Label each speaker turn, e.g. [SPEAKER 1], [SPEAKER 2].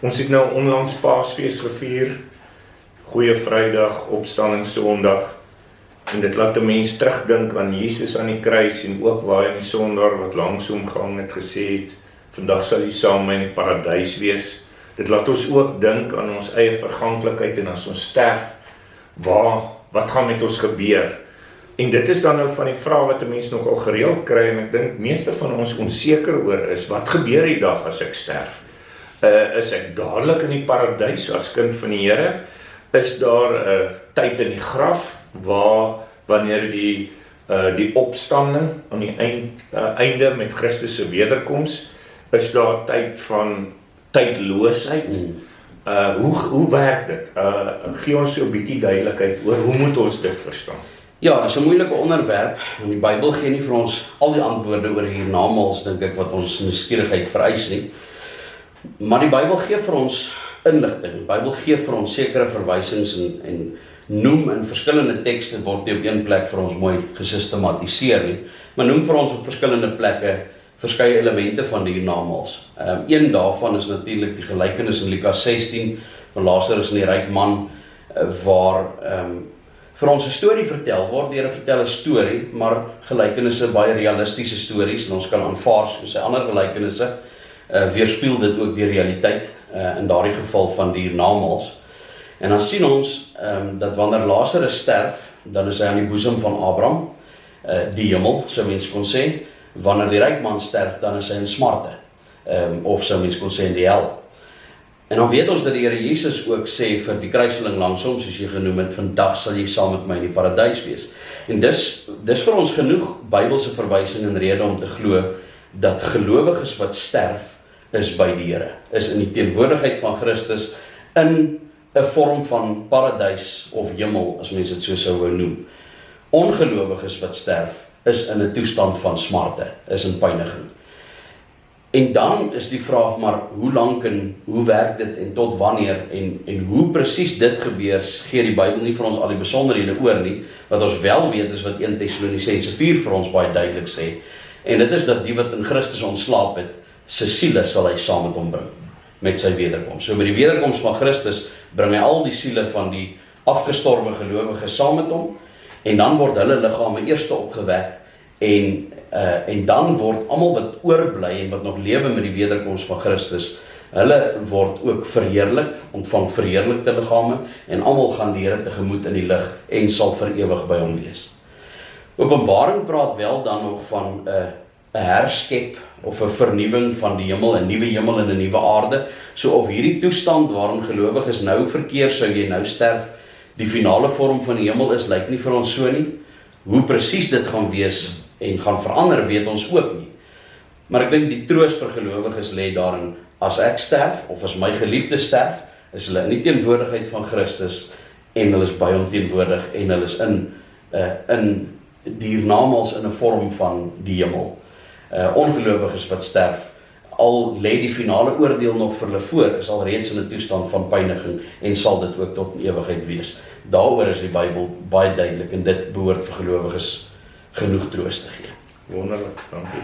[SPEAKER 1] Ons het nou onlangs Paasfees gevier, Goeie Vrydag, Opstanding Sondag, en dit laat 'n mens terugdink aan Jesus aan die kruis en ook waar hy in die sondaar wat langs hom gehang het gesê het, vandag sal jy saam met my in die paradys wees. Dit laat ons ook dink aan ons eie verganklikheid en as ons sterf, wat gaan met ons gebeur? En dit is dan nou van die vraag wat 'n mens nogal gereeld kry en ek dink meeste van ons onseker oor is, wat gebeur die dag as ek sterf? Is ek dadelik in die paradys as kind van die Here? Is daar tyd in die graf wanneer die opstanding aan die einde met Christus se wederkoms, is daar tyd van tydloosheid? Hoe werk dit? Gee ons so 'n bietjie duidelikheid oor hoe moet ons dit verstaan?
[SPEAKER 2] Ja, dit is 'n moeilike onderwerp en die Bybel gee nie vir ons al die antwoorde oor hiernamaals, dink ek, wat ons nuuskierigheid vereis nie. Maar die Bybel gee vir ons inligting. Die Bybel gee vir ons sekere verwysings en noem in verskillende tekste, word nie op een plek vir ons mooi gesistematiseer nie, maar noem vir ons op verskillende plekke verskeie elemente van die hiernamaals. Een daarvan is natuurlik die gelykenis in Lukas 16 van Lazarus en die ryk man, waar vir ons 'n storie vertel word. Deur vertel 'n storie, maar gelykenisse baie realistiese stories en ons kan aanvaar soos sy ander gelykenisse weerspieël dit ook die realiteit, in daardie geval van die hiernamaals. En dan sien ons dat wanneer Lazarus sterf, dan is hy aan die boesem van Abraham, die hemel, sou mens kon sê. Wanneer die ryk man sterf, dan is hy in smarte, of sou mens kon sê in die hel. En dan weet ons dat die Here Jesus ook sê vir die kruiseling langs hom, soos jy genoem het, vandag sal jy saam met my in die paradys wees. En dis vir ons genoeg Bybelse verwysing en rede om te glo dat gelowiges wat sterf is by die Here, is in die teenwoordigheid van Christus in 'n vorm van paradys of hemel, as mense dit so sou wou noem. Ongelowiges wat sterf is in 'n toestand van smarte, is in pyniging. En dan is die vraag maar, hoe lank en hoe werk dit en tot wanneer en hoe presies dit gebeur, gee die Bybel nie vir ons al die besonderhede oor nie. Wat ons wel weet is wat 1 Tessalonisense 4 vir ons baie duidelik sê, en dit is dat die wat in Christus ontslaap het, sy siele sal hy saam met hom bring, met sy wederkoms. So met die wederkoms van Christus bring hy al die siele van die afgestorwe gelowiges saam met hom, en dan word hulle liggame eers opgewek, en dan word almal wat oorbly en wat nog lewe met die wederkoms van Christus, hulle word ook verheerlik, ontvang verheerlikte liggame, en almal gaan die Here tegemoet in die lig en sal vir ewig by hom wees. Openbaring praat wel dan nog van 'n herskep of 'n vernuwing van die hemel, 'n nuwe hemel en 'n nuwe aarde. So of hierdie toestand waarin gelowiges nou verkeer, sou jy nou sterf, die finale vorm van die hemel is, lyk nie vir ons so nie. Hoe presies dit gaan wees en gaan verander, weet ons ook nie. Maar ek dink die troos vir gelowiges lê daarin, as ek sterf, of as my geliefde sterf, is hulle in die teenwoordigheid van Christus, en hulle is by hom teenwoordig, en hulle is in die hiernamaals in 'n vorm van die hemel. Ongelowiges wat sterf, al lê die finale oordeel nog vir hulle voor, is al reeds in 'n toestand van pyniging, en sal dit ook tot in ewigheid wees. Daaroor is die Bybel baie duidelik, en dit behoort vir gelowiges genoeg troos te gee.
[SPEAKER 1] Wonderlik, dankie.